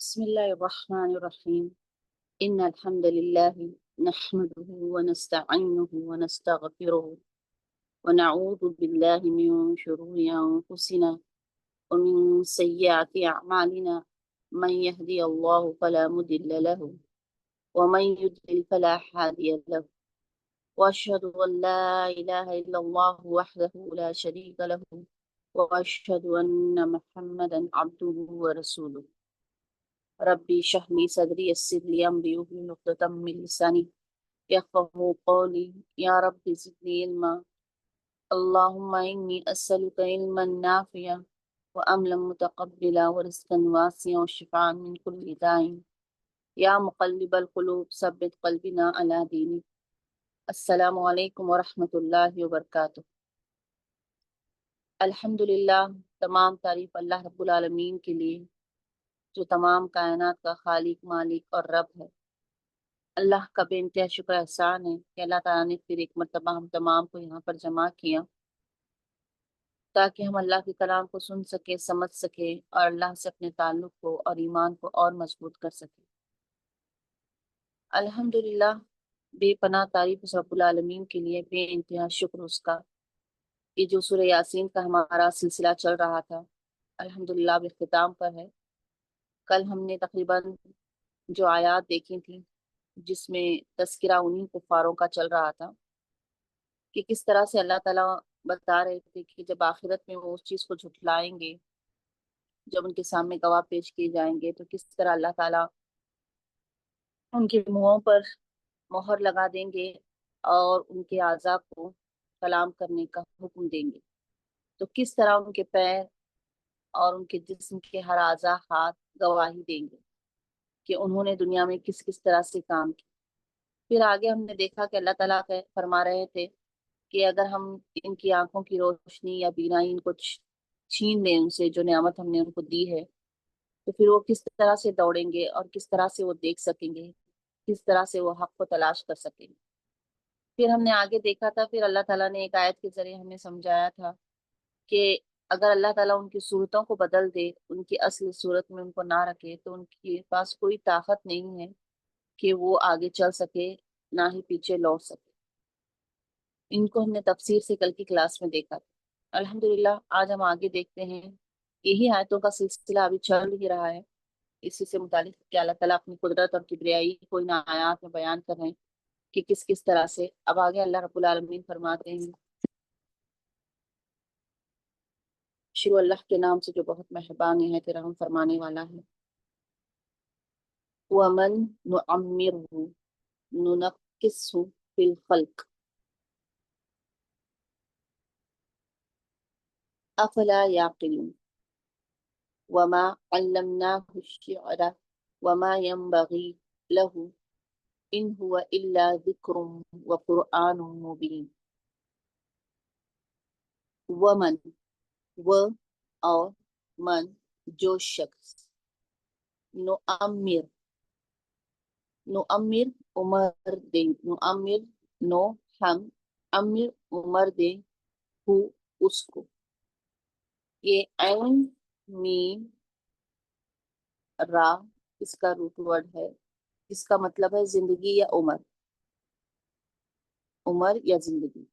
بسم الله الرحمن الرحيم إن الحمد لله نحمده ونستعينه ونستغفره ونعوذ بالله من شرور أنفسنا ومن سيئات أعمالنا من يهدي الله فلا مضل له ومن يضلل فلا هادي له وأشهد أن لا إله إلا الله وحده لا شريك له وأشهد أن محمدا عبده ورسوله ربي اشرح لي صدري يسر لي أمري واحلل عقدة من لساني يفقهوا قولي يا رب زدني علما اللهم إني أسألك علما نافعا وأملا متقبلا ورزقا واسعا وشفاء من كل داء يا مقلب القلوب ثبت قلبنا على دينك. السلام علیکم ورحمۃ اللہ وبرکاتہ. الحمدللہ، تمام تعریف اللہ رب العالمین کے لیے جو تمام کائنات کا خالق، مالک اور رب ہے. اللہ کا بے انتہا شکر احسان ہے کہ اللہ تعالیٰ نے پھر ایک مرتبہ ہم تمام کو یہاں پر جمع کیا تاکہ ہم اللہ کے کلام کو سن سکے، سمجھ سکے اور اللہ سے اپنے تعلق کو اور ایمان کو اور مضبوط کر سکے. الحمدللہ، بے پناہ تعریف اس رب العالمین کے لیے، بے انتہا شکر اس کا کہ جو سورہ یاسین کا ہمارا سلسلہ چل رہا تھا الحمدللہ اب اختتام پر ہے. کل ہم نے تقریباً جو آیات دیکھی تھیں جس میں تذکرہ انہیں کفاروں کا چل رہا تھا کہ کس طرح سے اللہ تعالیٰ بتا رہے تھے کہ جب آخرت میں وہ اس چیز کو جھٹلائیں گے، جب ان کے سامنے گواہ پیش کیے جائیں گے تو کس طرح اللہ تعالیٰ ان کے منہوں پر مہر لگا دیں گے اور ان کے اعضاء کو کلام کرنے کا حکم دیں گے. تو کس طرح ان کے پیر اور ان کے جسم کے ہر اعضاء، ہاتھ گواہی دیں گے کہ انہوں نے دنیا میں کس کس طرح سے کام کیا. پھر آگے ہم نے دیکھا کہ اللہ تعالیٰ فرما رہے تھے کہ اگر ہم ان کی آنکھوں کی روشنی یا بینائی ان کو چھین لیں ان سے، جو نعمت ہم نے ان کو دی ہے، تو پھر وہ کس طرح سے دوڑیں گے اور کس طرح سے وہ دیکھ سکیں گے، کس طرح سے وہ حق کو تلاش کر سکیں گے. پھر ہم نے آگے دیکھا تھا، پھر اللہ تعالیٰ نے ایک آیت کے ذریعے ہمیں سمجھایا تھا کہ اگر اللہ تعالیٰ ان کی صورتوں کو بدل دے، ان کی اصل صورت میں ان کو نہ رکھے، تو ان کے پاس کوئی طاقت نہیں ہے کہ وہ آگے چل سکے، نہ ہی پیچھے لوٹ سکے. ان کو ہم نے تفسیر سے کل کی کلاس میں دیکھا تھا. الحمدللہ آج ہم آگے دیکھتے ہیں. یہی آیتوں کا سلسلہ ابھی چل ہی رہا ہے. اسی سے متعلق کہ اللہ تعالیٰ اپنی قدرت اور کبریائی کو ان آیات میں بیان کر رہے ہیں کہ کس کس طرح سے. اب آگے اللہ رب العالمین فرماتے ہیں، شروع اللہ کے نام سے جو بہت مہربان ہے، پھر رحم فرمانے والا ہے. وَمَن نُعَمِّرْهُ نُنَقِّصْهُ فِي الْخَلْقِ أَفَلَا يَعْقِلُونَ وَمَا عَلَّمْنَاهُ الشِّعْرَ وَمَا يَنبَغِي لَهُ إِنْ هُوَ إِلَّا ذِكْرٌ وَقُرْآنٌ مُبِينٌ. وَمَن، وہ اور من، جو شخص، نعمر، نعمر عمر دیں، نعمر نو ہم، امر عمر دیں، ہو اس کو. یہ عین میم را اس کا روٹ ورڈ ہے جس کا مطلب ہے زندگی یا عمر، عمر یا زندگی.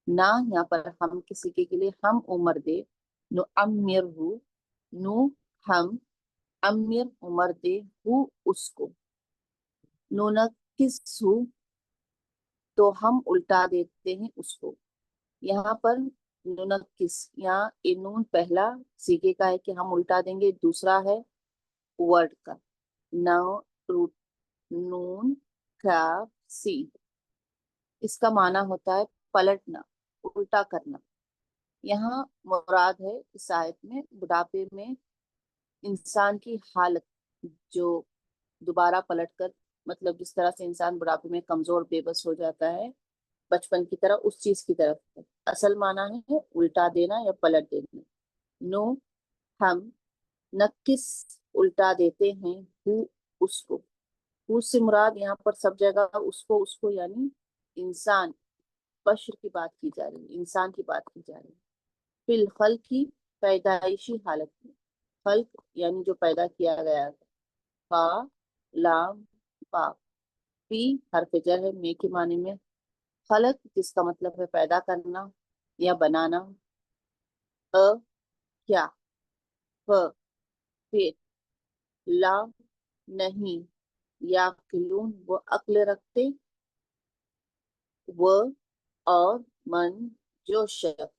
نہ یہاں پر ہم کسی کے لیے ہم عمر دے، نعمر ہو، نو ہم، امر عمر دے، ہو اس کو. نونکس ہو تو ہم الٹا دیتے ہیں اس کو. یہاں پر نونکس، یہاں اے نون پہلا سیگے کا ہے کہ ہم الٹا دیں گے، دوسرا ہے ورڈ کا نو روٹ نون کاف سی. اس کا معنی ہوتا ہے پلٹنا، الٹا کرنا. یہاں مراد ہے اس آیت میں بڑھاپے میں انسان کی حالت، جو دوبارہ پلٹ کر، مطلب جس طرح سے انسان بڑھاپے میں کمزور بے بس ہو جاتا ہے بچپن کی طرح، اس چیز کی طرف ہے. اصل معنی ہے الٹا دینا یا پلٹ دینا. نو ہم نقص الٹا دیتے ہیں، ہو اس کو. اس سے مراد یہاں پر سب جگہ اس کو یعنی انسان، بشر کی بات کی جا رہی ہے، انسان کی بات کی جا رہی ہے. فی الخلق کی پیدائشی حالت میں، خلق یعنی جو پیدا کیا گیا تھا. فا لام پا، فی حرف جر ہے میں کے معنی میں، خلق جس کا مطلب ہے پیدا کرنا یا بنانا، کیا، پھر لا نہیں، یا قلون وہ عقل رکھتے، وہ اور من جو شخص،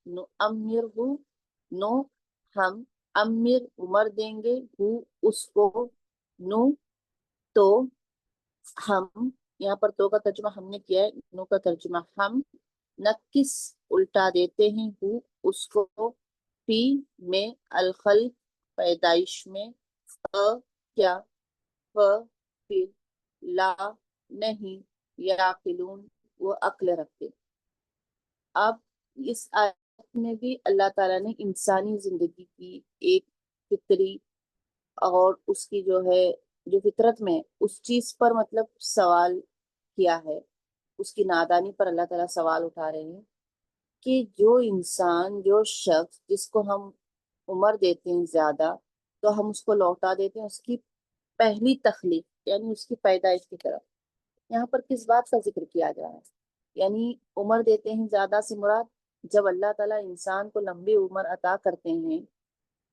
نو امیر ہو، نو ہم امیر عمر دیں گے، ہو اس کو، نو تو ہم، یہاں پر تو کا ترجمہ ہم نے کیا ہے، نو کا ترجمہ ہم، نکس الٹا دیتے ہیں، ہو اس کو، فی میں، الخلق پیدائش میں، کیا، پھر لا نہیں، یعقلون وہ عقل رکھتے۔ اب اس آیت میں بھی اللہ تعالیٰ نے انسانی زندگی کی ایک فطری اور اس کی جو ہے جو فطرت میں اس چیز پر مطلب سوال کیا ہے، اس کی نادانی پر اللہ تعالیٰ سوال اٹھا رہے ہیں کہ جو انسان، جو شخص جس کو ہم عمر دیتے ہیں زیادہ، تو ہم اس کو لوٹا دیتے ہیں اس کی پہلی تخلیق یعنی اس کی پیدائش کی طرف۔ یہاں پر کس بات کا ذکر کیا جا رہا ہے؟ یعنی عمر دیتے ہیں زیادہ سے مراد جب اللہ تعالیٰ انسان کو لمبی عمر عطا کرتے ہیں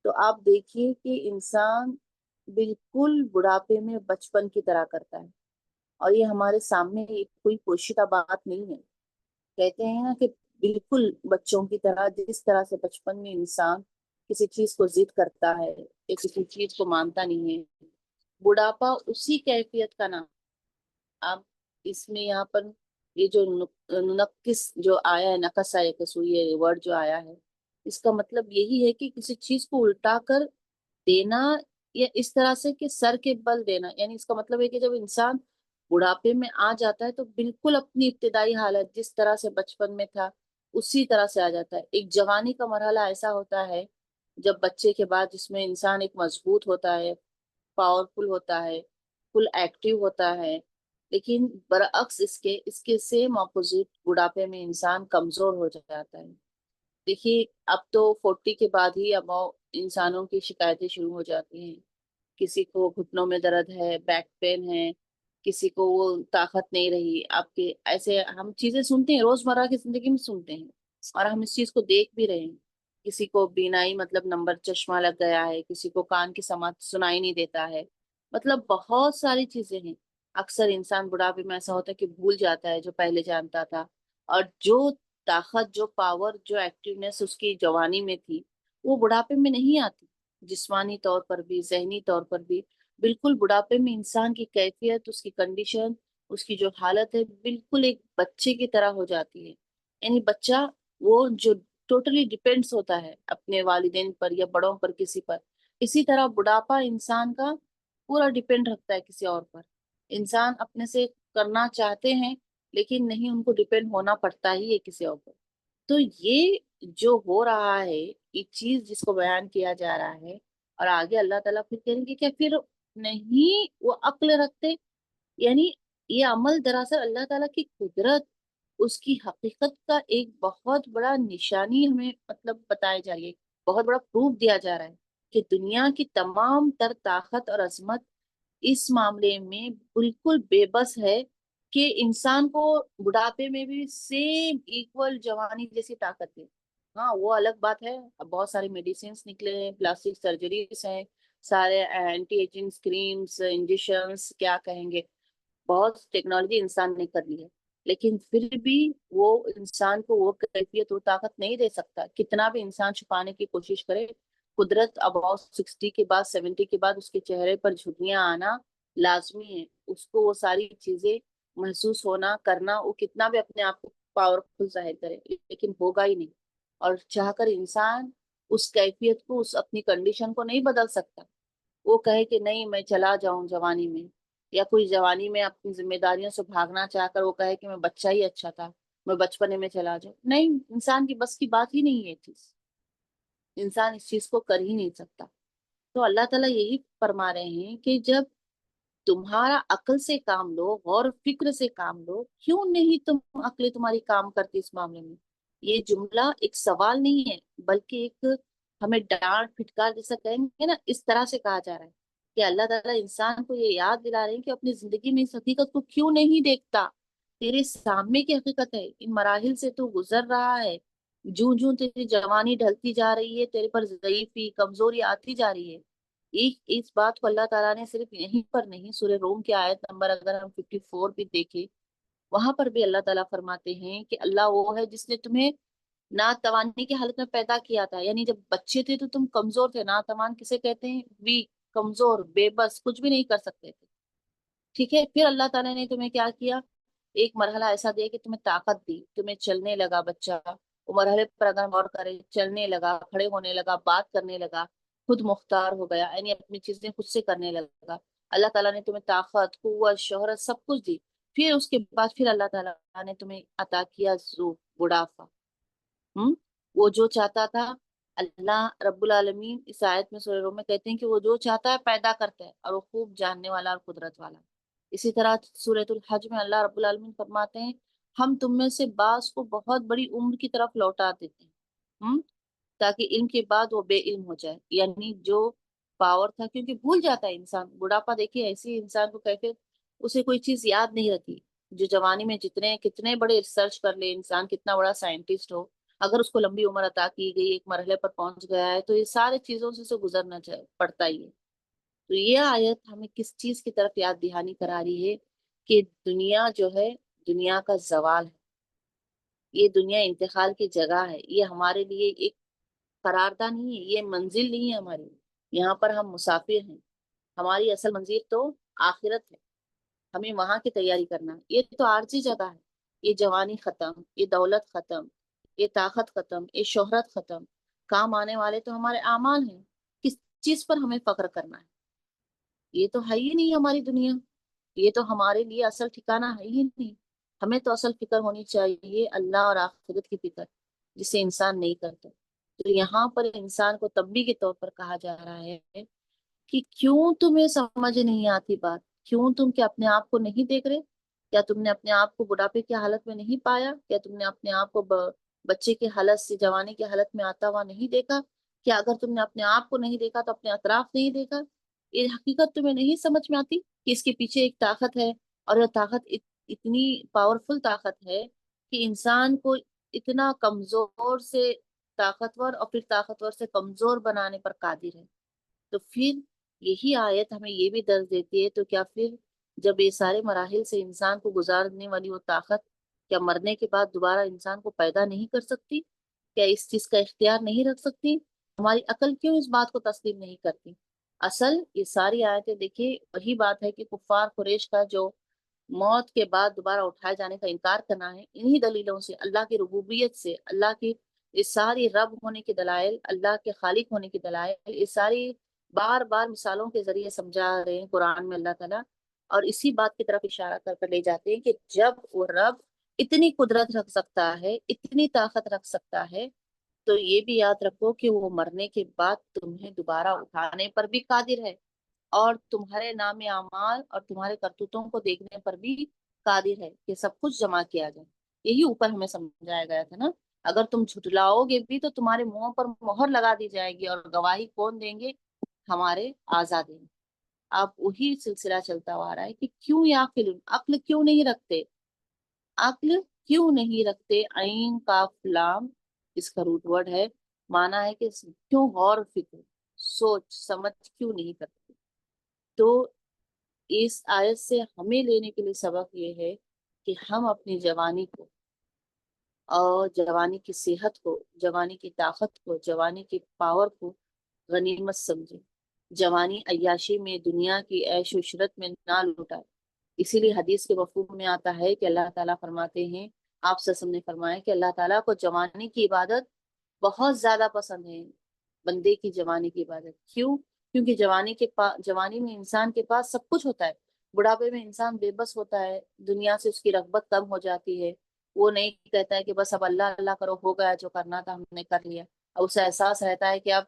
تو آپ دیکھیے کہ انسان بالکل بڑھاپے میں بچپن کی طرح کرتا ہے، اور یہ ہمارے سامنے ایک کوئی پوشیدہ بات نہیں ہے۔ کہتے ہیں نا کہ بالکل بچوں کی طرح، جس طرح سے بچپن میں انسان کسی چیز کو ضد کرتا ہے یا کسی چیز کو مانتا نہیں ہے، بڑھاپا اسی کیفیت کا نام۔ اب اس میں یہاں پر یہ جو نقص جو آیا ہے، نقص آیا کسو، یہ ورڈ جو آیا ہے، اس کا مطلب یہی ہے کہ کسی چیز کو الٹا کر دینا، یا اس طرح سے کہ سر کے بل دینا، یعنی اس کا مطلب ہے کہ جب انسان بڑھاپے میں آ جاتا ہے تو بالکل اپنی ابتدائی حالت جس طرح سے بچپن میں تھا اسی طرح سے آ جاتا ہے۔ ایک جوانی کا مرحلہ ایسا ہوتا ہے جب بچے کے بعد جس میں انسان ایک مضبوط ہوتا ہے، پاورفل ہوتا ہے، فل ایکٹیو ہوتا ہے، لیکن برعکس اس کے سیم اپوزٹ بڑھاپے میں انسان کمزور ہو جاتا ہے۔ دیکھیے اب تو 40 کے بعد ہی اب انسانوں کی شکایتیں شروع ہو جاتی ہیں، کسی کو گھٹنوں میں درد ہے، بیک پین ہے، کسی کو وہ طاقت نہیں رہی، آپ کے ایسے ہم چیزیں سنتے ہیں، روزمرہ کی زندگی میں سنتے ہیں، اور ہم اس چیز کو دیکھ بھی رہے ہیں۔ کسی کو بینائی مطلب نمبر چشمہ لگ گیا ہے، کسی کو کان کی سماعت سنائی نہیں دیتا ہے، مطلب بہت ساری چیزیں ہیں۔ اکثر انسان بڑھاپے میں ایسا ہوتا ہے کہ بھول جاتا ہے جو پہلے جانتا تھا، اور جو طاقت، جو پاور، جو ایکٹیونیس اس کی جوانی میں تھی وہ بڑھاپے میں نہیں آتی، جسمانی طور پر بھی ذہنی طور پر بھی۔ بالکل بڑھاپے میں انسان کی کیفیت، اس کی کنڈیشن، اس کی جو حالت ہے بالکل ایک بچے کی طرح ہو جاتی ہے۔ یعنی بچہ وہ جو ٹوٹلی ڈپینڈس ہوتا ہے اپنے والدین پر یا بڑوں پر، کسی پر، اسی طرح بڑھاپا انسان کا پورا ڈپینڈ رکھتا ہے کسی اور پر۔ انسان اپنے سے کرنا چاہتے ہیں لیکن نہیں، ان کو ڈپینڈ ہونا پڑتا ہی ہے کسی اور پر۔ تو یہ جو ہو رہا ہے، ایک چیز جس کو بیان کیا جا رہا ہے، اور آگے اللہ تعالیٰ پھر کہیں گے کہ پھر نہیں وہ عقل رکھتے، یعنی یہ عمل دراصل اللہ تعالیٰ کی قدرت، اس کی حقیقت کا ایک بہت بڑا نشانی ہمیں مطلب بتایا جا رہی ہے، بہت بڑا پروف دیا جا رہا ہے کہ دنیا کی تمام تر طاقت اور عظمت اس معاملے میں بالکل بے بس ہے کہ انسان کو بڑھاپے میں بھی سیم ایکول جوانی جیسی طاقت ہے۔ ہاں وہ الگ بات ہے، اب بہت ساری میڈیسینس نکلے ہیں، پلاسٹک سرجریز ہیں، سارے اینٹی ایجنگ کریمز، انجیکشنز، کیا کہیں گے، بہت ٹیکنالوجی انسان نے کر لی ہے، لیکن پھر بھی وہ انسان کو وہ کیفیت، وہ طاقت نہیں دے سکتا، کتنا بھی انسان چھپانے کی کوشش کرے۔ قدرت اب 60 کے بعد، 70 کے بعد اس کے چہرے پر جھریاں آنا لازمی ہے، اس کو وہ ساری چیزیں محسوس ہونا کرنا، وہ کتنا بھی اپنے آپ کو پاورفل ظاہر کرے لیکن ہوگا ہی نہیں، اور چاہ کر انسان اس کیفیت کو، اس اپنی کنڈیشن کو نہیں بدل سکتا۔ وہ کہے کہ نہیں میں چلا جاؤں جوانی میں، یا کوئی جوانی میں اپنی ذمہ داریوں سے بھاگنا چاہ کر وہ کہے کہ میں بچہ ہی اچھا تھا، میں بچپنے میں چلا جاؤں، نہیں، انسان کی بس کی بات ہی نہیں ہے یہ چیز، انسان اس چیز کو کر ہی نہیں سکتا۔ تو اللہ تعالیٰ یہی فرما رہے ہیں کہ جب تمہارا عقل سے کام لو، غور و فکر سے کام لو، کیوں نہیں عقل تمہاری کام کرتی اس معاملے میں؟ یہ جملہ ایک سوال نہیں ہے بلکہ ایک ہمیں ڈانٹ پھٹکار جیسا کہیں گے نا، اس طرح سے کہا جا رہا ہے کہ اللہ تعالیٰ انسان کو یہ یاد دلا رہے ہیں کہ اپنی زندگی میں اس حقیقت کو کیوں نہیں دیکھتا؟ تیرے سامنے کی حقیقت ہے، ان مراحل سے تو گزر رہا ہے، جوں جوں تیری جوانی ڈھلتی جا رہی ہے، تیرے پر ضعیفی کمزوری آتی جا رہی ہے۔ ایک اس بات کو اللہ تعالیٰ نے صرف یہیں پر نہیں، سورہ روم کی آیت نمبر اگر ہم 54 بھی دیکھیں، وہاں پر بھی اللہ تعالیٰ فرماتے ہیں کہ اللہ وہ ہے جس نے تمہیں ناتوانی کی حالت میں پیدا کیا تھا، یعنی جب بچے تھے تو تم کمزور تھے، ناتوان کسے کہتے ہیں؟ ویک، کمزور، بے بس، کچھ بھی نہیں کر سکتے تھے، ٹھیک ہے؟ پھر اللہ تعالیٰ نے تمہیں کیا کیا؟ ایک مرحلہ ایسا دیا کہ تمہیں طاقت دی، تمہیں چلنے لگا بچہ، وہ مرحلے پر اگر ہم غور کریں، چلنے لگا، کھڑے ہونے لگا، بات کرنے لگا، خود مختار ہو گیا، یعنی اپنی چیزیں خود سے کرنے لگا۔ اللہ تعالیٰ نے تمہیں طاقت، قوت، شہرت سب کچھ دی۔ پھر اس کے بعد پھر اللہ تعالیٰ نے تمہیں عطا کیا بڑھاپا۔ ہم وہ جو چاہتا تھا، اللہ رب العالمین اس آیت میں سورہ روم میں کہتے ہیں کہ وہ جو چاہتا ہے پیدا کرتا ہے، اور وہ خوب جاننے والا اور قدرت والا۔ اسی طرح سورۃ الحج میں اللہ رب العالمین فرماتے ہیں ہم تم میں سے بعض کو بہت بڑی عمر کی طرف لوٹا دیتے ہیں، ہم تاکہ علم کے بعد وہ بے علم ہو جائے، یعنی جو پاور تھا، کیونکہ بھول جاتا ہے انسان، بڑھاپا دیکھیے ایسی انسان کو کیفے اسے کوئی چیز یاد نہیں رہتی۔ جو جوانی میں جتنے کتنے بڑے ریسرچ کر لے انسان، کتنا بڑا سائنٹسٹ ہو، اگر اس کو لمبی عمر عطا کی گئی، ایک مرحلے پر پہنچ گیا ہے، تو یہ سارے چیزوں سے گزرنا پڑتا ہی ہے۔ تو یہ آیت ہمیں کس چیز کی طرف یاد دہانی کرا رہی ہے؟ کہ دنیا جو ہے، دنیا کا زوال ہے، یہ دنیا انتقال کی جگہ ہے، یہ ہمارے لیے ایک قرارداد نہیں ہے، یہ منزل نہیں ہے ہماری، یہاں پر ہم مسافر ہیں، ہماری اصل منزل تو آخرت ہے، ہمیں وہاں کی تیاری کرنا۔ یہ تو عارضی جگہ ہے، یہ جوانی ختم، یہ دولت ختم، یہ طاقت ختم، یہ شہرت ختم، کام آنے والے تو ہمارے اعمال ہیں۔ کس چیز پر ہمیں فخر کرنا ہے؟ یہ تو ہے ہی نہیں ہماری دنیا، یہ تو ہمارے لیے اصل ٹھکانہ ہے ہی نہیں۔ ہمیں تو اصل فکر ہونی چاہیے اللہ اور آخرت کی فکر، جسے انسان نہیں کرتا۔ تو یہاں پر انسان کو تنبیہ کے طور پر کہا جا رہا ہے کہ کیوں تمہیں سمجھ نہیں آتی بات؟ کیوں تم کیا اپنے آپ کو نہیں دیکھ رہے؟ کیا تم نے اپنے آپ کو بڑھاپے کی حالت میں نہیں پایا؟ کیا تم نے اپنے آپ کو بچے کی حالت سے جوانی کی حالت میں آتا ہوا نہیں دیکھا؟ کیا اگر تم نے اپنے آپ کو نہیں دیکھا تو اپنے اطراف نہیں دیکھا؟ یہ حقیقت تمہیں نہیں سمجھ میں آتی کہ اس کے پیچھے ایک طاقت ہے، اور یہ طاقت اتنی پاورفل طاقت ہے کہ انسان کو اتنا کمزور سے طاقتور اور پھر طاقتور سے کمزور بنانے پر قادر ہے۔ تو پھر یہی آیت ہمیں یہ بھی درس دیتی ہے، تو کیا پھر جب یہ سارے مراحل سے انسان کو گزارنے والی وہ طاقت کیا مرنے کے بعد دوبارہ انسان کو پیدا نہیں کر سکتی؟ کیا اس چیز کا اختیار نہیں رکھ سکتی؟ ہماری عقل کیوں اس بات کو تسلیم نہیں کرتی؟ اصل یہ ساری آیتیں دیکھیے وہی بات ہے کہ کفار قریش کا جو موت کے بعد دوبارہ اٹھائے جانے کا انکار کرنا ہے، انہی دلیلوں سے، اللہ کی ربوبیت سے، اللہ کی اس ساری رب ہونے کی دلائل، اللہ کے خالق ہونے کی دلائل، اس ساری بار بار مثالوں کے ذریعے سمجھا رہے ہیں قرآن میں اللہ تعالیٰ، اور اسی بات کی طرف اشارہ کر کر لے جاتے ہیں کہ جب وہ رب اتنی قدرت رکھ سکتا ہے، اتنی طاقت رکھ سکتا ہے، تو یہ بھی یاد رکھو کہ وہ مرنے کے بعد تمہیں دوبارہ اٹھانے پر بھی قادر ہے، اور تمہارے نام اعمال اور تمہارے کرتوتوں کو دیکھنے پر بھی قادر ہے کہ سب کچھ جمع کیا جائے۔ یہی اوپر ہمیں سمجھایا گیا تھا نا، اگر تم جھٹلاؤ گے بھی تو تمہارے منہوں پر مہر لگا دی جائے گی، اور گواہی کون دیں گے؟ ہمارے آزاد ہیں۔ اب وہی سلسلہ چلتا ہوا آ رہا ہے کہ کیوں یا عقل کیوں نہیں رکھتے؟ عقل کیوں نہیں رکھتے؟ عین کاف لام اس کا روٹ ورڈ ہے، مانا ہے کہ کیوں غور و فکر، سوچ سمجھ کیوں نہیں کرتے؟ تو اس آیت سے ہمیں لینے کے لیے سبق یہ ہے کہ ہم اپنی جوانی کو اور جوانی کی صحت کو، جوانی کی طاقت کو، جوانی کی پاور کو غنیمت سمجھے، جوانی عیاشی میں، دنیا کی عیش و عشرت میں نہ لوٹائے۔ اسی لیے حدیث کے مفہوم میں آتا ہے کہ اللہ تعالیٰ فرماتے ہیں، آپ سے نے فرمایا کہ اللہ تعالیٰ کو جوانی کی عبادت بہت زیادہ پسند ہے، بندے کی جوانی کی عبادت۔ کیوں؟ کیونکہ جوانی میں انسان کے پاس سب کچھ ہوتا ہے، بڑھاپے میں انسان بے بس ہوتا ہے، دنیا سے اس کی رغبت کم ہو جاتی ہے، وہ نہیں کہتا ہے کہ بس اب اللہ اللہ کرو، ہو گیا جو کرنا تھا ہم نے کر لیا، اب اسے احساس رہتا ہے کہ اب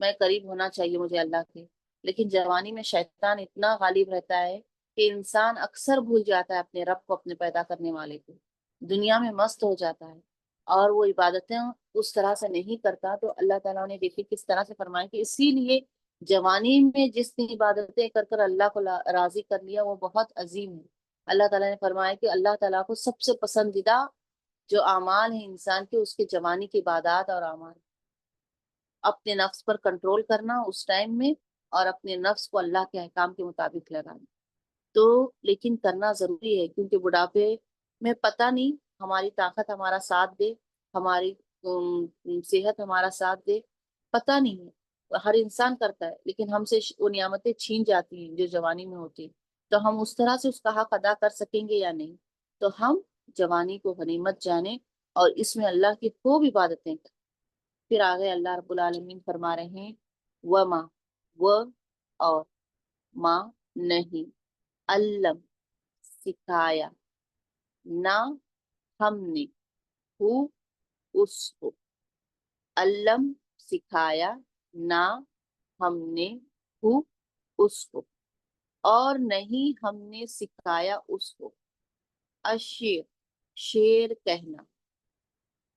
میں قریب ہونا چاہیے مجھے اللہ کے۔ لیکن جوانی میں شیطان اتنا غالب رہتا ہے کہ انسان اکثر بھول جاتا ہے اپنے رب کو، اپنے پیدا کرنے والے کو، دنیا میں مست ہو جاتا ہے، اور وہ عبادتیں اس طرح سے نہیں کرتا۔ تو اللہ تعالیٰ نے دیکھی کس طرح سے فرمایا کہ اسی لیے جوانی میں جس نے عبادتیں کر کر اللہ کو راضی کر لیا وہ بہت عظیم ہے۔ اللہ تعالیٰ نے فرمایا کہ اللہ تعالیٰ کو سب سے پسندیدہ جو اعمال ہیں انسان کے، اس کے جوانی کی عبادات اور اعمال، اپنے نفس پر کنٹرول کرنا اس ٹائم میں، اور اپنے نفس کو اللہ کے احکام کے مطابق لگانا۔ تو لیکن کرنا ضروری ہے، کیونکہ بڑھاپے میں پتہ نہیں ہماری طاقت ہمارا ساتھ دے، ہماری صحت ہمارا ساتھ دے، پتہ نہیں ہے، ہر انسان کرتا ہے، لیکن ہم سے وہ نعمتیں چھین جاتی ہیں جو جوانی میں ہوتی ہیں، تو ہم اس طرح سے اس کا حق ادا کر سکیں گے یا نہیں؟ تو ہم جوانی کو غنیمت جانیں اور اس میں اللہ کی خوب عبادتیں کریں۔ پھر آگے اللہ رب العالمین فرما رہے ہیں، وما، وہ اور ما نہیں، علم سکھایا، نہ ہم نے، ہو اس کو، علم سکھایا، نہ ہم نے، ہو اس کو، اور نہیں ہم نے سکھایا اس کو، اشیر، شیر کہنا۔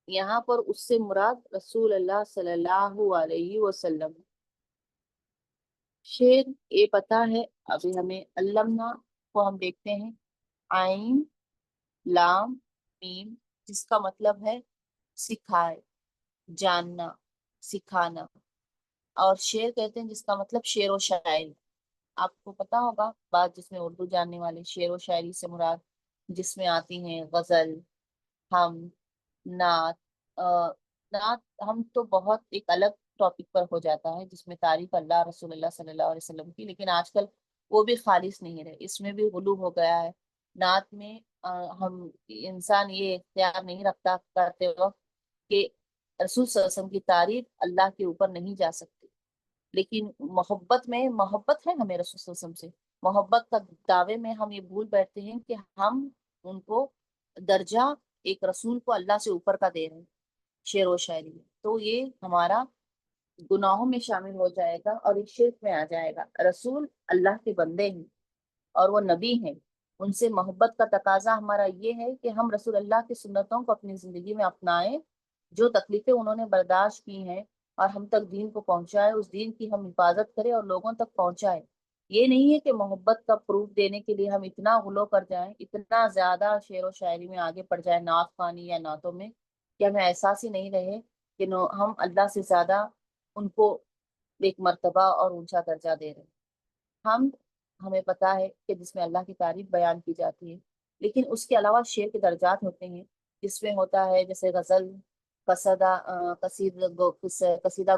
یہاں پر اس سے مراد رسول اللہ صلی اللہ علیہ وسلم۔ شیر یہ پتا ہے، ابھی ہمیں علمنا کو ہم دیکھتے ہیں، عین لام میم، جس کا مطلب ہے سکھائے، جاننا، سکھانا، اور شعر کہتے ہیں جس کا مطلب شعر و شاعری۔ آپ کو پتا ہوگا بات، جس میں اردو جاننے والے شعر و شاعری سے مراد جس میں آتی ہیں غزل، ہم، نعت، نعت ہم تو بہت ایک الگ ٹاپک پر ہو جاتا ہے جس میں تعریف اللہ، رسول اللہ صلی اللہ علیہ وسلم کی، لیکن آج کل وہ بھی خالص نہیں رہے، اس میں بھی غلو ہو گیا ہے۔ نعت میں ہم انسان یہ اختیار نہیں رکھتا کرتے وقت کہ رسول صلی اللہ علیہ وسلم کی تعریف اللہ کے اوپر نہیں جا سکتی، لیکن محبت میں، محبت ہے ہمیں رسول صلی اللہ علیہ وسلم سے، محبت کا دعوے میں ہم یہ بھول بیٹھتے ہیں کہ ہم ان کو درجہ ایک رسول کو اللہ سے اوپر کا دے رہے ہیں شعر و شاعری میں، تو یہ ہمارا گناہوں میں شامل ہو جائے گا اور اس شرک میں آ جائے گا۔ رسول اللہ کے بندے ہیں اور وہ نبی ہیں، ان سے محبت کا تقاضا ہمارا یہ ہے کہ ہم رسول اللہ کی سنتوں کو اپنی زندگی میں اپنائیں، جو تکلیفیں انہوں نے برداشت کی ہیں اور ہم تک دین کو پہنچائے، اس دین کی ہم حفاظت کریں اور لوگوں تک پہنچائے۔ یہ نہیں ہے کہ محبت کا پروف دینے کے لیے ہم اتنا غلو کر جائیں، اتنا زیادہ شعر و شاعری میں آگے پڑ جائیں، نعت خوانی یا نعتوں میں، کہ ہمیں احساس ہی نہیں رہے کہ ہم اللہ سے زیادہ ان کو ایک مرتبہ اور اونچا درجہ دے رہے ہیں۔ ہم ہمیں پتا ہے کہ جس میں اللہ کی تعریف بیان کی جاتی ہے، لیکن اس کے علاوہ شعر کے درجات ہوتے ہیں، جس میں ہوتا ہے جیسے غزل، قصیدہ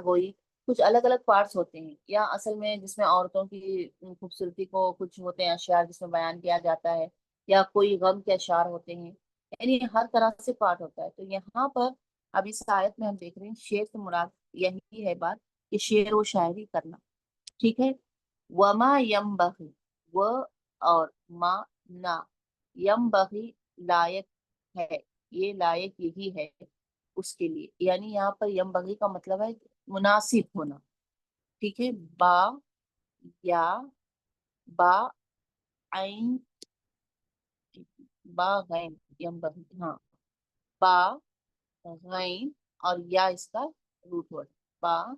گوئی، کچھ الگ الگ پارٹس ہوتے ہیں، یا اصل میں جس میں عورتوں کی خوبصورتی کو کچھ ہوتے ہیں اشعار جس میں بیان کیا جاتا ہے، یا کوئی غم کے اشعار ہوتے ہیں، یعنی ہر طرح سے پارٹ ہوتا ہے۔ تو یہاں پر اب اس آیت میں ہم دیکھ رہے ہیں شعر سے مراد یہی ہے بات، کہ شعر و شاعری کرنا، ٹھیک ہے۔ وما ینبغی، و اور ما نہ، ینبغی لائق ہے، یہ لائق یہی ہے اس کے لیے، یعنی یہاں پر ینبغی کا مطلب ہے مناسب ہونا، ٹھیک ہے۔ با، یا، با عین، با غین، ینبغی، ہاں، با غین اور یا اس کا روٹ ورڈ، با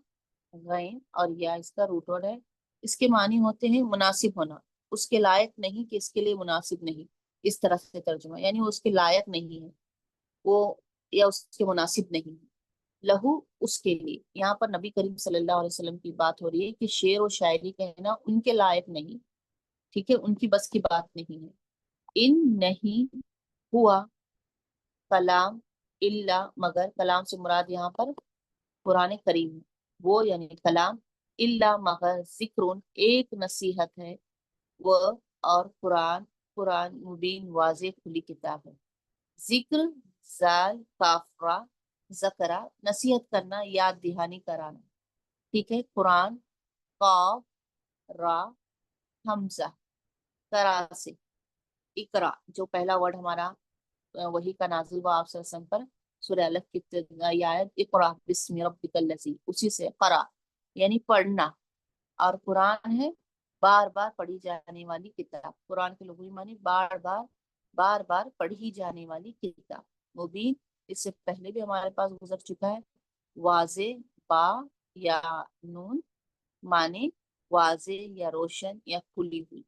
غین اور یا اس کا روٹ ورڈ ہے۔ اس کے معنی ہوتے ہیں مناسب ہونا، اس کے لائق نہیں کہ اس کے لیے مناسب نہیں، اس طرح سے ترجمہ، یعنی وہ اس کے لائق نہیں ہے وہ، یا اس کے مناسب نہیں ہے، لہو اس کے لیے۔ یہاں پر نبی کریم صلی اللہ علیہ وسلم کی بات ہو رہی ہے کہ شعر و شاعری کہنا ان کے لائق نہیں، ٹھیک ہے، ان کی بس کی بات نہیں ہے۔ ان نہیں ہوا کلام، الا مگر، کلام سے مراد یہاں پر قرآن کریم ہے، وہ یعنی کلام، الا مگر ذکر، ایک نصیحت ہے، وہ اور قرآن، قرآن مبین واضح کھلی کتاب ہے۔ ذکر، زال کافرا، ذکرہ نصیحت کرنا، یاد دہانی کرانا، ٹھیک ہے۔ قرآن، قاف، را، حمزہ، کرا سے، اقرا جو پہلا ورڈ ہمارا وہی کا نازل ہوا آپ صلی اللہ علیہ وسلم پر، سورہ الگ کی ابتدائی آیت، اقرا بسم ربک الذی، اسی سے قرا یعنی پڑھنا، اور قرآن ہے بار بار پڑھی جانے والی کتاب، قرآن کے لغوی معنی بار بار، بار بار پڑھی جانے والی کتاب۔ مبین اس سے پہلے بھی ہمارے پاس گزر چکا ہے، واضح، با یا نون، معنی واضح یا روشن یا کھلی ہوئی.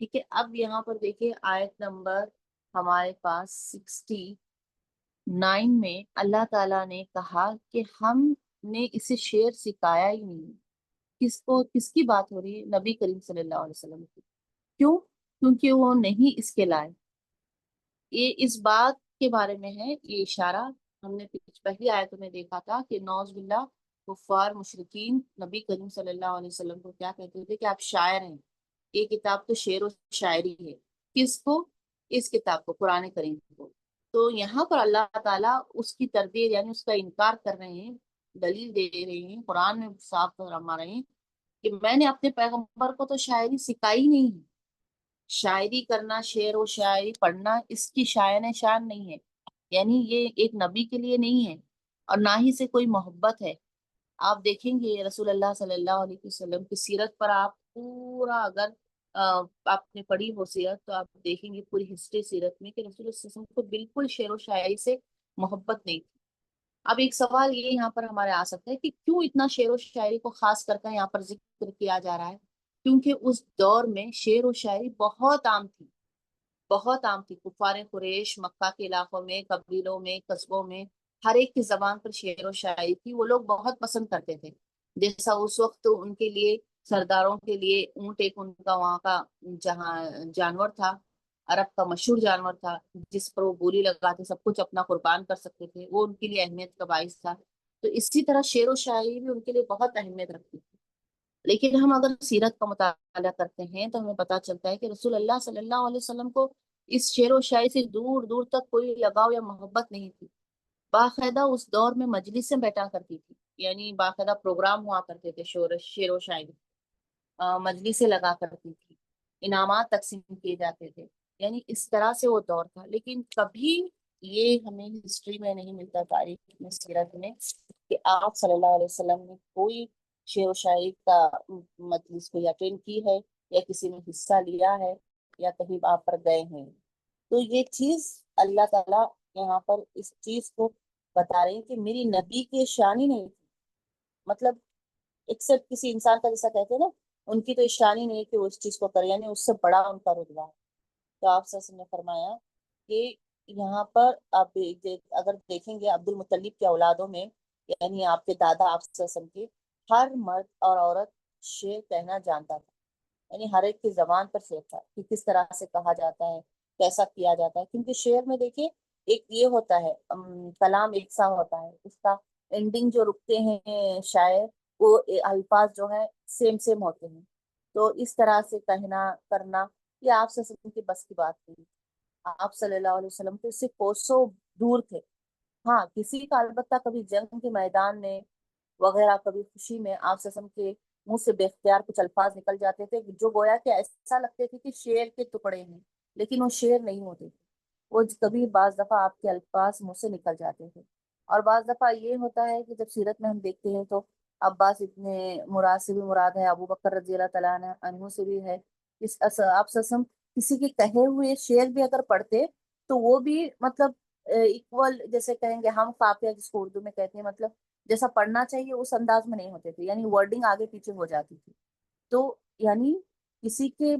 ٹھیک ہے. اب یہاں پر دیکھیے آیت نمبر ہمارے پاس 69 میں اللہ تعالیٰ نے کہا کہ ہم نے اسے شعر سکھایا ہی نہیں. کس کو، کس کی بات ہو رہی ہے؟ نبی کریم صلی اللہ علیہ وسلم کی. کیوں؟ کیونکہ وہ نہیں اس کے لائق. یہ اس بات کے بارے میں ہے یہ اشارہ. ہم نے پہلی آیتوں میں دیکھا تھا کہ نعوذ باللہ کفار مشرکین نبی کریم صلی اللہ علیہ وسلم کو کیا کہتے تھے کہ آپ شاعر ہیں. یہ کتاب تو شعر و شاعری ہے. کس کو؟ اس کتاب کو، قرآن کریم کو. تو یہاں پر اللہ تعالیٰ اس کی تردید یعنی اس کا انکار کر رہے ہیں، دلیل دے رہے ہیں، قرآن میں صاف فرما رہے ہیں کہ میں نے اپنے پیغمبر کو تو شاعری سکھائی نہیں ہے. شاعری کرنا، شعر و شاعری پڑھنا اس کی شاعن شان نہیں ہے. یعنی یہ ایک نبی کے لیے نہیں ہے اور نہ ہی سے کوئی محبت ہے. آپ دیکھیں گے رسول اللہ صلی اللہ علیہ وسلم کی سیرت پر آپ پورا اگر آپ نے پڑھی ہو سیرت تو آپ دیکھیں گے پوری ہسٹری سیرت میں کہ رسول اللہ صلی اللہ علیہ وسلم کو بالکل شعر و شاعری سے محبت نہیں تھی. اب ایک سوال یہ یہاں پر ہمارے آ سکتا ہے کہ کیوں اتنا شعر و شاعری کو خاص کر کے یہاں پر ذکر کیا جا رہا ہے؟ کیونکہ اس دور میں شعر و شاعری بہت عام تھی. بہت عام تھی. کفار قریش مکہ کے علاقوں میں، قبیلوں میں، قصبوں میں ہر ایک کی زبان پر شعر و شاعری تھی. وہ لوگ بہت پسند کرتے تھے. جیسا اس وقت ان کے لیے سرداروں کے لیے اونٹ ایک ان کا وہاں کا جہاں جانور تھا، عرب کا مشہور جانور تھا جس پر وہ بولی لگاتے، سب کچھ اپنا قربان کر سکتے تھے. وہ ان کے لیے اہمیت کا باعث تھا. تو اسی طرح شعر و شاعری بھی ان کے لیے بہت اہمیت رکھتی تھی. لیکن ہم اگر سیرت کا مطالعہ کرتے ہیں تو ہمیں پتہ چلتا ہے کہ رسول اللہ صلی اللہ علیہ وسلم کو اس شعر و شاعری سے دور دور تک کوئی لگاؤ یا محبت نہیں تھی. باقاعدہ اس دور میں مجلسیں بیٹھا کرتی تھی، یعنی باقاعدہ پروگرام ہوا کرتے تھے شعر و شاعری. مجلسیں لگا کرتی تھی، انعامات تقسیم کیے جاتے تھے. یعنی اس طرح سے وہ دور تھا. لیکن کبھی یہ ہمیں ہسٹری میں نہیں ملتا، تاریخ میں، سیرت میں، کہ آپ صلی اللہ علیہ وسلم نے کوئی شعر و شاعری کا مجلس کو اٹینڈ کی ہے یا کسی میں حصہ لیا ہے یا کہیں آپ پر گئے ہیں. تو یہ چیز اللہ تعالیٰ یہاں پر اس چیز کو بتا رہے ہیں کہ میری نبی کی شان ہی نہیں تھی. مطلب ایکسپٹ کسی انسان کا جیسا کہتے ہیں نا، ان کی تو شان ہی نہیں ہے کہ وہ اس چیز کو کرے، یعنی اس سے بڑا ان کا رتبہ ہے. تو آپ صلی اللہ علیہ وسلم نے فرمایا کہ یہاں پر آپ اگر دیکھیں گے عبد المطلب کے اولادوں میں، یعنی آپ کے دادا آپ صلی اللہ علیہ وسلم کے، ہر مرد اور عورت شعر کہنا جانتا تھا. یعنی ہر ایک کی زبان پر شعر تھا کہ کس طرح سے کہا جاتا ہے، کیسا کیا جاتا ہے. کیونکہ شعر میں دیکھیے ایک یہ ہوتا ہے کلام ایک سا ہوتا ہے، اس کا اینڈنگ جو رکتے ہیں شاعر، وہ الفاظ جو ہے سیم سیم ہوتے ہیں. تو اس طرح سے کہنا کرنا یہ آپ صلی اللہ علیہ وسلم کی بس کی بات نہیں. آپ صلی اللہ علیہ وسلم تو اس سے کوسوں دور تھے. ہاں کسی کا البتہ کبھی جنگ کے میدان میں وغیرہ، کبھی خوشی میں آپ صلی اللہ علیہ وسلم کے منہ سے بے اختیار کچھ الفاظ نکل جاتے تھے جو گویا کہ ایسا لگتے تھے کہ شعر کے ٹکڑے ہیں، لیکن وہ شعر نہیں ہوتے تھے. وہ کبھی بعض دفعہ آپ کے الفاظ منہ سے نکل جاتے تھے. اور بعض دفعہ یہ ہوتا ہے کہ جب سیرت میں ہم دیکھتے ہیں تو عباس ابن مراد سے بھی مراد ہے، ابو بکر رضی اللہ تعالیٰ عنہ سے بھی ہے. آپ سسم کسی کے کہے ہوئے شعر بھی اگر پڑھتے تو وہ بھی مطلب ایکول، جیسے کہیں گے ہم قافیہ جس کو اردو میں کہتے ہیں، مطلب جیسا پڑھنا چاہیے اس انداز میں نہیں ہوتے تھے. یعنی ورڈنگ آگے پیچھے ہو جاتی تھی. تو یعنی کسی کے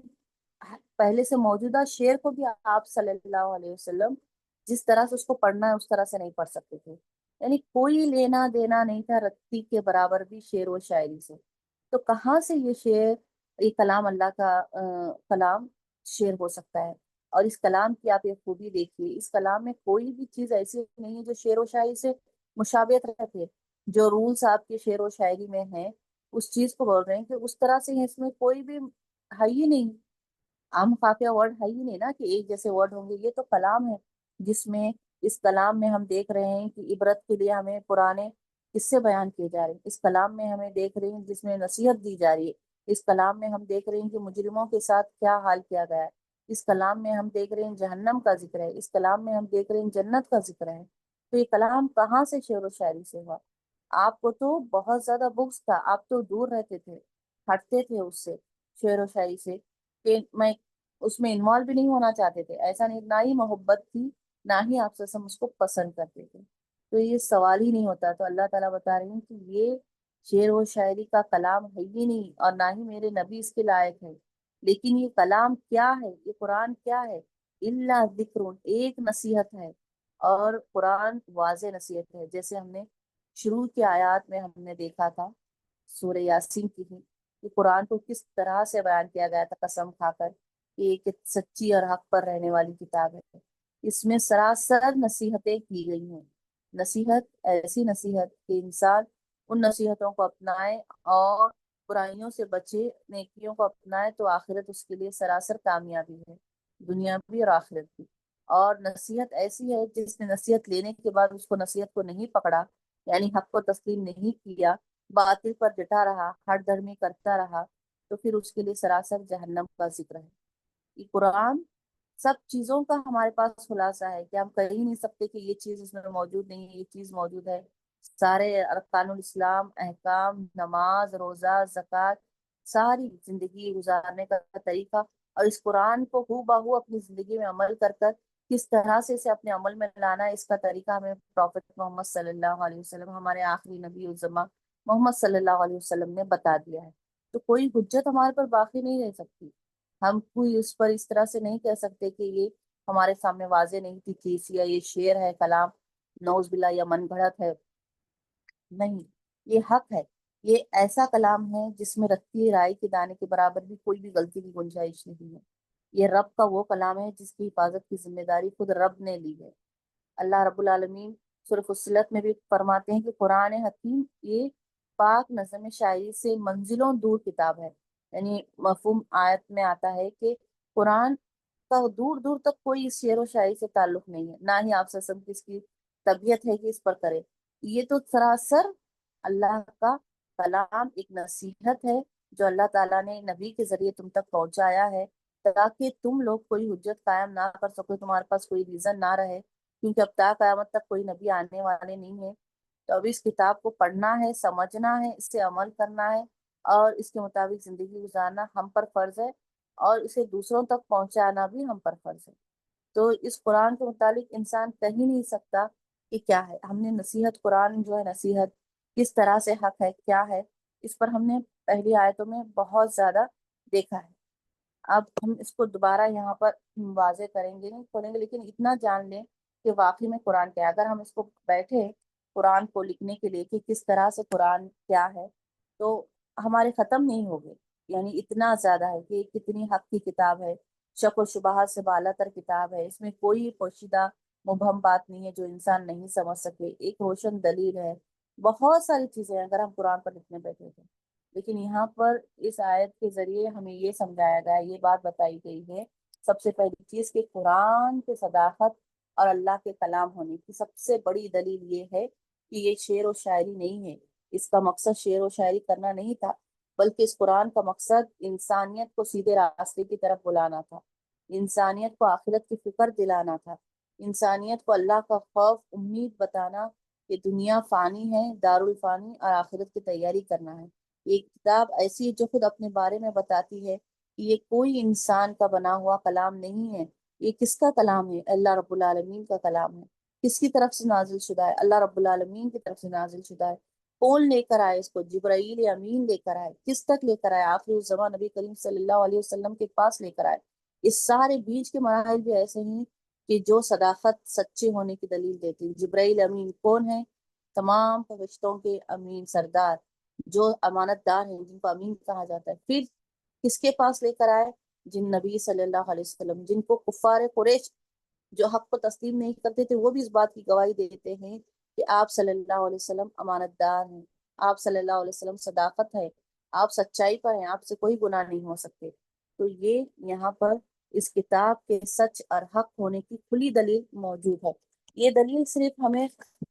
پہلے سے موجودہ شعر کو بھی آپ صلی اللہ علیہ وسلم جس طرح سے اس کو پڑھنا ہے اس طرح سے نہیں پڑھ سکتے تھے. یعنی کوئی لینا دینا نہیں تھا رتی کے برابر بھی شعر و شاعری سے. تو کہاں سے یہ شعر، یہ کلام اللہ کا کلام شعر ہو سکتا ہے؟ اور اس کلام کی آپ ایک خوبی دیکھیے، اس کلام میں کوئی بھی چیز ایسی نہیں ہے جو شعر و شاعری سے مشابہت رکھے. جو رولز آپ کے شعر و شاعری میں ہیں اس چیز کو بول رہے ہیں کہ اس طرح سے اس میں کوئی بھی ہے ہی نہیں. عام قافیہ ورڈ ہے ہی نہیں نا کہ ایک جیسے ورڈ ہوں گے. یہ تو کلام ہے جس میں، اس کلام میں ہم دیکھ رہے ہیں کہ عبرت کے لیے ہمیں پرانے قصے بیان کیے جا رہے ہیں. اس کلام میں ہمیں دیکھ رہے ہیں جس میں نصیحت دی جا رہی ہے. اس کلام میں ہم دیکھ رہے ہیں کہ مجرموں کے ساتھ کیا حال کیا گیا ہے. اس کلام میں ہم دیکھ رہے ہیں جہنم کا ذکر ہے. اس کلام میں ہم دیکھ رہے ہیں جنت کا ذکر ہے. تو یہ کلام کہاں سے شعر و شاعری سے ہوا؟ آپ کو تو بہت زیادہ بکس تھا، آپ تو دور رہتے تھے، ہٹتے تھے اس سے، شعر و شاعری سے، کہ میں اس میں انوالو بھی نہیں ہونا چاہتے تھے. ایسا نہیں، نہ ہی محبت تھی، نہ ہی آپ سے اس کو پسند کرتے تھے. تو یہ سوال ہی نہیں ہوتا. تو اللہ تعالیٰ بتا رہے ہیں کہ یہ شعر و شاعری کا کلام ہے ہی نہیں، اور نہ ہی میرے نبی اس کے لائق ہے، لیکن یہ کلام کیا ہے، یہ قرآن کیا ہے؟ الا ذکر، ایک نصیحت ہے، اور قرآن واضح نصیحت ہے، جیسے ہم نے شروع کی آیات میں ہم نے دیکھا تھا سورہ یاسین کی ہی، کہ قرآن کو کس طرح سے بیان کیا گیا تھا قسم کھا کر کہ یہ سچی اور حق پر رہنے والی کتاب ہے، اس میں سراسر نصیحتیں کی گئی ہیں، نصیحت ایسی نصیحت کہ انسان ان نصیحتوں کو اپنائے اور برائیوں سے بچے، نیکیوں کو اپنائے، تو آخرت اس کے لیے سراسر کامیابی ہے، دنیا بھی اور آخرت بھی۔ اور نصیحت ایسی ہے جس نے نصیحت لینے کے بعد اس کو نصیحت کو نہیں پکڑا، یعنی حق کو تسلیم نہیں کیا، باطل پر ڈٹا رہا، ہٹ دھرمی کرتا رہا، تو پھر اس کے لیے سراسر جہنم کا ذکر ہے۔ یہ قرآن سب چیزوں کا ہمارے پاس خلاصہ ہے کہ ہم کہہ ہی نہیں سکتے کہ یہ چیز اس میں موجود نہیں ہے، یہ چیز موجود ہے۔ سارے ارکان الاسلام، احکام، نماز، روزہ، زکوٰۃ، ساری زندگی گزارنے کا طریقہ، اور اس قرآن کو ہو بہو اپنی زندگی میں عمل کر کر کس طرح سے اسے اپنے عمل میں لانا ہے، اس کا طریقہ ہمیں پروفیٹ محمد صلی اللہ علیہ وسلم، ہمارے آخری نبی الزما محمد صلی اللہ علیہ وسلم نے بتا دیا ہے۔ تو کوئی حجت ہمارے پر باقی نہیں رہ سکتی، ہم کوئی اس پر اس طرح سے نہیں کہہ سکتے کہ یہ ہمارے سامنے واضح نہیں تھی چیز، یا یہ شعر ہے، کلام نوز باللہ یا من گھڑت ہے، نہیں، یہ حق ہے، یہ ایسا کلام ہے جس میں رتی رائے کے دانے کے برابر بھی کوئی بھی غلطی کی گنجائش نہیں ہے۔ یہ رب کا وہ کلام ہے جس کی حفاظت کی ذمہ داری خود رب نے لی ہے۔ اللہ رب العالمین سورہ فصلت میں بھی فرماتے ہیں کہ قرآن حکیم یہ پاک نظم شاعری سے منزلوں دور کتاب ہے، یعنی مفہوم آیت میں آتا ہے کہ قرآن کا دور دور تک کوئی اس شعر و شاعری سے تعلق نہیں ہے، نہ ہی آپ سے کی اس کی طبیعت ہے کہ اس پر کرے، یہ تو سراسر اللہ کا کلام ایک نصیحت ہے جو اللہ تعالیٰ نے نبی کے ذریعے تم تک پہنچایا ہے، تاکہ تم لوگ کوئی حجت قائم نہ کر سکو، تمہارے پاس کوئی ریزن نہ رہے، کیونکہ اب تا قیامت تک کوئی نبی آنے والے نہیں ہے۔ تو اب اس کتاب کو پڑھنا ہے، سمجھنا ہے، اس سے عمل کرنا ہے، اور اس کے مطابق زندگی گزارنا ہم پر فرض ہے، اور اسے دوسروں تک پہنچانا بھی ہم پر فرض ہے۔ تو اس قرآن کے متعلق انسان کہہ ہی نہیں سکتا کہ کیا ہے، ہم نے نصیحت، قرآن جو ہے نصیحت کس طرح سے حق ہے، کیا ہے، اس پر ہم نے پہلی آیتوں میں بہت زیادہ دیکھا ہے۔ اب ہم اس کو دوبارہ یہاں پر واضح کریں گے نہیں کھولیں گے، لیکن اتنا جان لیں کہ واقعی میں قرآن کیا ہے۔ اگر ہم اس کو بیٹھے قرآن کو لکھنے کے لیے کہ کس طرح سے قرآن کیا ہے، تو ہمارے ختم نہیں ہوگے، یعنی اتنا زیادہ ہے کہ کتنی حق کی کتاب ہے، شک و شبہات سے بالا تر کتاب ہے، اس میں کوئی پوشیدہ مبہم بات نہیں ہے جو انسان نہیں سمجھ سکے، ایک روشن دلیل ہے، بہت ساری چیزیں ہیں اگر ہم قرآن پر لکھنے بیٹھے تھے۔ لیکن یہاں پر اس آیت کے ذریعے ہمیں یہ سمجھایا گیا ہے، یہ بات بتائی گئی ہے، سب سے پہلی چیز کہ قرآن کے صداقت اور اللہ کے کلام ہونے کی سب سے بڑی دلیل یہ ہے کہ یہ شعر و شاعری نہیں ہے، اس کا مقصد شعر و شاعری کرنا نہیں تھا، بلکہ اس قرآن کا مقصد انسانیت کو سیدھے راستے کی طرف بلانا تھا، انسانیت کو آخرت کی فکر دلانا تھا، انسانیت کو اللہ کا خوف، امید بتانا کہ دنیا فانی ہے، دارالفانی، اور آخرت کی تیاری کرنا ہے۔ یہ کتاب ایسی ہے جو خود اپنے بارے میں بتاتی ہے کہ یہ کوئی انسان کا بنا ہوا کلام نہیں ہے، یہ کس کا کلام ہے؟ اللہ رب العالمین کا کلام ہے۔ کس کی طرف سے نازل شدہ ہے؟ اللہ رب العالمین کی طرف سے نازل شدہ ہے۔ کون لے کر آئے اس کو؟ جبرائیل امین لے کر آئے۔ کس تک لے کر آئے؟ آخری الزمان نبی کریم صلی اللہ علیہ وسلم کے پاس لے کر آئے۔ اس سارے بیچ کے مراحل بھی ایسے ہیں کہ جو صداقت، سچے ہونے کی دلیل دیتے ہیں۔ جبرائیل امین کون ہے؟ تمام فرشتوں کے امین، سردار، جو امانت دار ہیں، جن کو امین کہا جاتا ہے۔ پھر کس کے پاس لے کر آئے؟ جن نبی صلی اللہ علیہ وسلم، جن کو کفار قریش جو حق کو تسلیم نہیں کرتے تھے، وہ بھی اس بات کی گواہی دیتے ہیں کہ آپ صلی اللہ علیہ وسلم امانت دار ہیں، آپ صلی اللہ علیہ وسلم صداقت ہے، آپ سچائی پر ہیں، آپ سے کوئی گناہ نہیں ہو سکتے۔ تو یہ یہاں پر اس کتاب کے سچ اور حق ہونے کی کھلی دلیل موجود ہے۔ یہ دلیل صرف ہمیں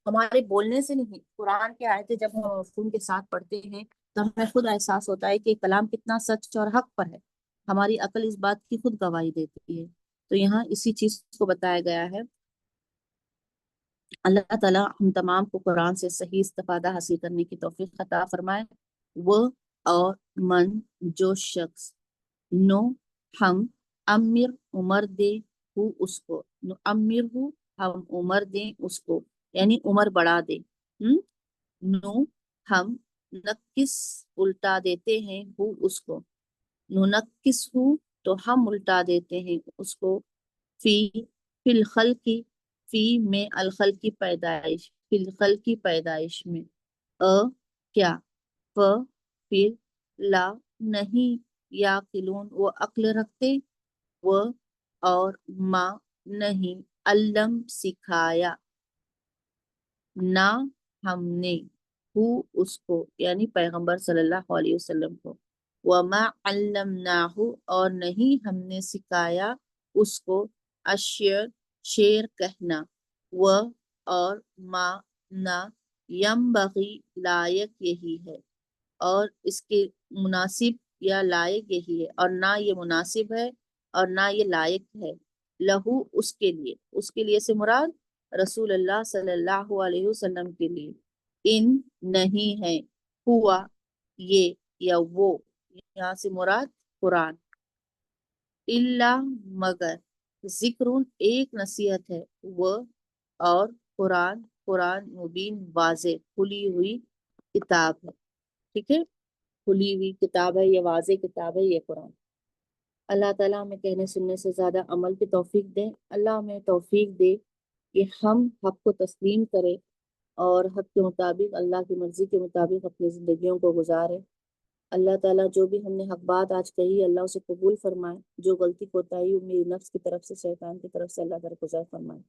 ہمارے بولنے سے نہیں، قرآن کے آیتیں جب ہم مفہوم کے ساتھ پڑھتے ہیں تو ہمیں خود احساس ہوتا ہے کہ کلام کتنا سچ اور حق پر ہے، ہماری عقل اس بات کی خود گواہی دیتی ہے۔ تو یہاں اسی چیز کو بتایا گیا ہے۔ اللہ تعالیٰ ہم تمام کو قرآن سے صحیح استفادہ حاصل کرنے کی توفیق عطا فرمائے۔ وہ اور من جو شخص نو ہم امر عمر دے ہو اس کو، نو امر ہو ہم عمر دیں اس کو، یعنی عمر بڑھا دے، نو ہم نقص الٹا دیتے ہیں ہو اس کو، ننقص ہو تو ہم الٹا دیتے ہیں اس کو، فی الخلق کی، فی میں الخلق کی پیدائش، فی الخلق کی پیدائش میں، کیا، پھر لا نہیں، یا قلون وہ عقل رکھتے، وہ اور ما نہیں، علم سکھایا، نہ ہم نے، ہو اس کو یعنی پیغمبر صلی اللہ علیہ وسلم کو، وما علمناہ اور نہیں ہم نے سکھایا اس کو، الشعر شعر کہنا، وہ اور ما نہ، ینبغی لائق یہی ہے، اور اس کے مناسب یا لائق یہی ہے، اور نہ یہ مناسب ہے اور نہ یہ لائق ہے، لہو اس کے لیے سے مراد رسول اللہ صلی اللہ علیہ وسلم کے لیے، ان نہیں ہے، ہوا یہ یا وہ، یہاں سے مراد قرآن، اللہ مگر، ذکر ایک نصیحت ہے، وہ اور قرآن مبین واضح کھلی ہوئی کتاب ہے، ٹھیک ہے، کھلی ہوئی کتاب ہے، یہ واضح کتاب ہے یہ قرآن۔ اللہ تعالیٰ ہمیں کہنے سننے سے زیادہ عمل کی توفیق دے، اللہ ہمیں توفیق دے کہ ہم حق کو تسلیم کریں اور حق کے مطابق، اللہ کی مرضی کے مطابق اپنی زندگیوں کو گزارے۔ اللہ تعالیٰ جو بھی ہم نے حق بات آج کہی اللہ اسے قبول فرمائے، جو غلطی کوتاہی ہوئی میری نفس کی طرف سے، شیطان کی طرف سے، اللہ درگزر فرمائے۔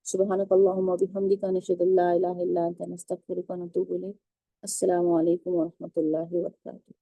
سبحانک اللہم و بحمدک، نشہد ان لا الہ الا انت، نستغفرک و نتوب الیک۔ السلام علیکم ورحمۃ اللہ وبرکاتہ۔